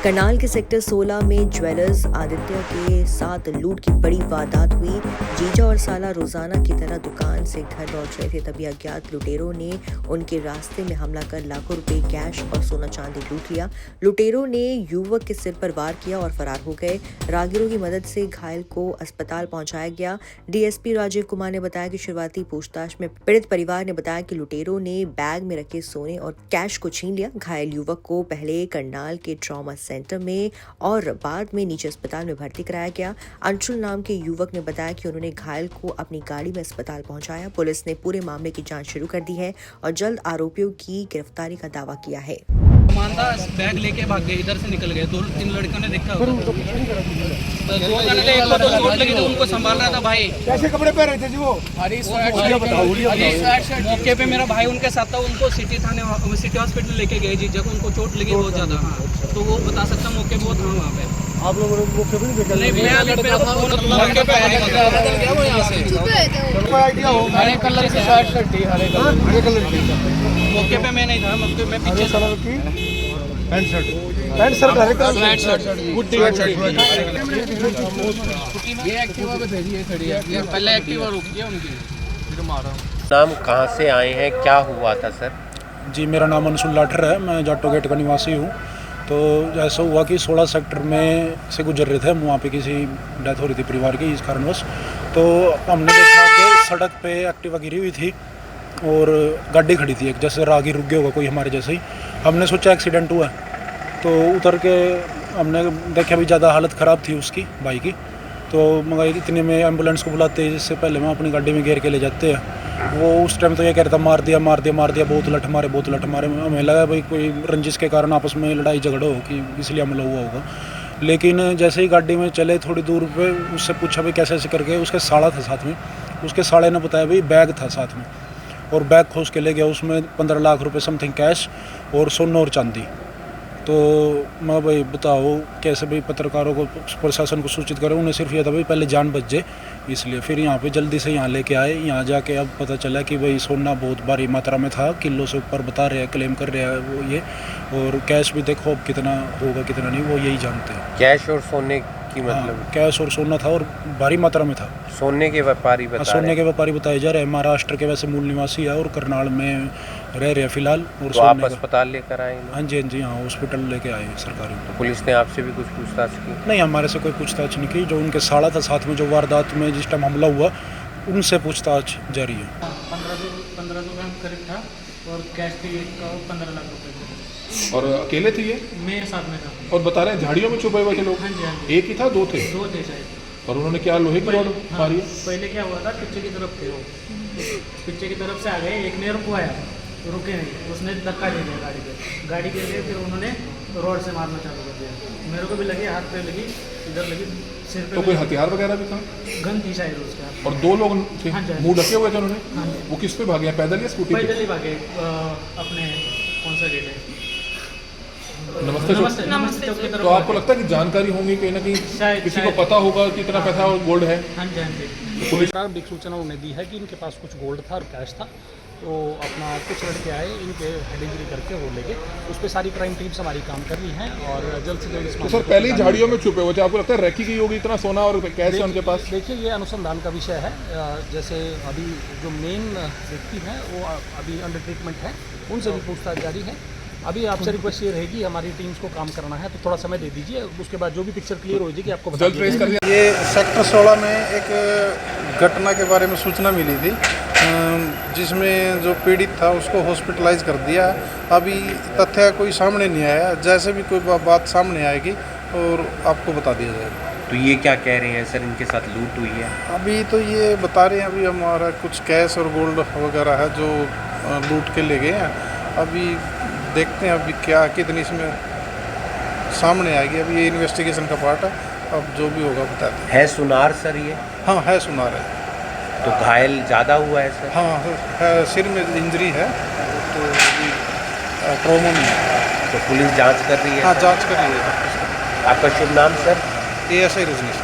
करनाल के सेक्टर 16 में ज्वेलर्स आदित्य के साथ लूट की बड़ी वारदात हुई। जीजा और साला रोजाना की तरह दुकान से घर लौट रहे थे, तभी अज्ञात लुटेरों ने उनके रास्ते में हमला कर लाखों रुपए कैश और सोना चांदी लूट लिया। लुटेरों ने युवक के सिर पर वार किया और फरार हो गए। राहगीरों की मदद से घायल को अस्पताल पहुंचाया गया। डीएसपी राजीव कुमार ने बताया कि शुरुआती पूछताछ में पीड़ित परिवार ने बताया कि लुटेरों ने बैग में रखे सोने और कैश को छीन लिया। घायल युवक को पहले करनाल के ट्रॉमा सेंटर में और बाद में निजी अस्पताल में भर्ती कराया गया। अंशुल नाम के युवक ने बताया कि उन्होंने घायल को अपनी गाड़ी में अस्पताल पहुंचाया। पुलिस ने पूरे मामले की जांच शुरू कर दी है और जल्द आरोपियों की गिरफ्तारी का दावा किया है। बैग लेके भाग गए, इधर से निकल गए। 2-3 लड़कियों ने देखा होगा। 2 घंटे एक को तो चोट लगी तो उनको संभाल रहा था भाई। कैसे कपड़े पहन रहे थे जी वो? मौके पे मेरा भाई उनके साथ था। उनको सिटी हॉस्पिटल लेके गए जी, जब उनको चोट लगी बहुत ज्यादा, तो वो बता सकता मौके पे वो था वहाँ पे। आप लोगों ने मौके पे नहीं देखा? नहीं, मैं अभी मेरा फोन मौके पे आया वो यहाँ से हरे कलर की शर्ट थी, हरे कलर की। मौके पे मैं नहीं था, मैं पीछे कलर की पैंट शर्ट हरे कलर शर्ट ये एक्टिवा पे थे जी, ये खड़ी है। ये पहले एक्टिवा रुक गया उनकी, फिर मारा। नाम कहाँ से आए हैं, क्या हुआ था सर? जी, मेरा नाम अंशुल लाठर है, मैं जाटो गेट का निवासी हूँ। तो ऐसा हुआ कि 16 सेक्टर में से गुजर रहे थे हम, वहाँ पे किसी डेथ हो रही थी परिवार की, इस कारणवश। तो हमने देखा कि सड़क पे एक्टिवा गिरी हुई थी और गाड़ी खड़ी थी, एक जैसे राहगीर रुक गया होगा कोई हमारे जैसे ही। हमने सोचा एक्सीडेंट हुआ, तो उतर के हमने देखा भी ज़्यादा हालत ख़राब थी उसकी भाई की। तो मगर इतने में एम्बुलेंस को बुलाते हैं, जिससे पहले हम अपनी गाड़ी में घेर के ले जाते हैं। वो उस टाइम तो ये कह रहा था मार दिया, बहुत लठ मारे। हमें लगा भाई कोई रंजिश के कारण आपस में लड़ाई झगड़ा हो कि इसलिए हमला हुआ होगा। लेकिन जैसे ही गाड़ी में चले थोड़ी दूर पे, उससे पूछा भाई कैसे ऐसे करके, उसके साला था साथ में। उसके साले ने बताया भाई बैग था साथ में, और बैग खोज के ले गया। उसमें 15 लाख रुपए समथिंग कैश और सोना और चांदी। तो मैं भाई बताओ कैसे भाई पत्रकारों को, प्रशासन को सूचित करें। उन्हें सिर्फ यह था भाई पहले जान बच जाए, इसलिए फिर यहाँ पे जल्दी से यहाँ लेके आए। यहाँ जाके अब पता चला कि भाई सोना बहुत भारी मात्रा में था, किलो से ऊपर बता रहे हैं, क्लेम कर रहे हैं वो ये। और कैश भी देखो अब कितना होगा कितना नहीं, वो यही जानते हैं। कैश और सोने की मतलब? हाँ, कैश और सोना था और भारी मात्रा में था। सोने के व्यापारी बताए जा रहे हैं। महाराष्ट्र के वैसे मूल निवासी है और करनाल में रह रहे हैं फिलहाल। और तो आप अस्पताल लेकर आए? हाँ जी, हाँ हॉस्पिटल लेके आए सरकारी। तो पुलिस ने आपसे भी कुछ पूछताछ की? नहीं, हमारे से कोई पूछताछ नहीं की। जो उनके साला था साथ में, जो वारदात में जिस टाइम हमला हुआ, उनसे पूछताछ जारी है। 1500 ग्राम करीब था और कैश थी 15 लाख रुपए। और अकेले थे ये? मेरे साथ में था। और बता रहे हैं झाड़ियों में छुपे हुए थे लोग? हाँ जी। एक ही था, 2 थे? 2 थे शायद। और उन्होंने क्या लोहे की रॉड मारी? पहले क्या हुआ था, पीछे की तरफ थे वो, पीछे की तरफ से आ गए। एक ने रुकवाया, रुके नहीं, उसने धक्का दे दिया गाड़ी के लिए। फिर उन्होंने रॉड से मारना चालू कर दिया। मेरे को भी लगी, हाथ पे लगी, इधर लगी, सिर पे। तो कोई हथियार वगैरह भी था? गन थी शायद उसका। और 2 लोग थे? हाँ जी। मुंह ढके हुए थे उन्होंने? हाँ जी। वो किस पे भागे, पैदल या स्कूटी पे? पैदल ही भागे। अपने कौन सा गेट है, नमस्ते चौक की तरफ। तो आपको लगता है कि जानकारी होंगी कहीं ना कहीं, किसी को पता होगा कि इतना पैसा और गोल्ड है? हाँ जी। पुलिस प्रारंभिक सूचना उन्हें दी है कि इनके पास कुछ गोल्ड था और कैश था। तो अपना कुछ लड़के आए, इनके हेड इंजरी करके वो ले गए। उस पर सारी क्राइम टीम्स हमारी काम कर रही हैं और जल्द से जल्द। तो सर पहले ही झाड़ियों में छुपे हुए थे, आपको लगता है रखी गई होगी इतना सोना और कैश है उनके पास? देखिए, ये अनुसंधान का विषय है। जैसे अभी जो मेन व्यक्ति हैं वो अभी अंडर ट्रीटमेंट है, उनसे भी पूछताछ जारी है। अभी आपसे रिक्वेस्ट ये रहेगी, हमारी टीम्स को काम करना है, तो थोड़ा समय दे दीजिए। उसके बाद जो भी पिक्चर क्लियर हो जाएगी आपको बता ट्रेस कर दिया। ये सेक्टर 16 में एक घटना के बारे में सूचना मिली थी, जिसमें जो पीड़ित था उसको हॉस्पिटलाइज कर दिया। अभी तथ्य कोई सामने नहीं आया, जैसे भी कोई बात सामने आएगी और आपको बता दिया जाएगा। तो ये क्या कह रहे हैं सर, इनके साथ लूट हुई है? अभी तो ये बता रहे हैं, अभी हमारा कुछ कैश और गोल्ड वगैरह है जो लूट के ले गए हैं। अभी देखते हैं अभी क्या कितनी इसमें सामने आएगी। अभी ये इन्वेस्टिगेशन का पार्ट है, अब जो भी होगा बताते हैं। है सुनार सर ये? हाँ है, सुनार है। तो घायल ज़्यादा हुआ है सर? हाँ है, सिर में इंजरी है, तो अभी ट्रॉमा में है। तो पुलिस जांच कर रही है? हाँ, जांच कर रही है। आपका शुभ नाम सर? ASI रजनीश।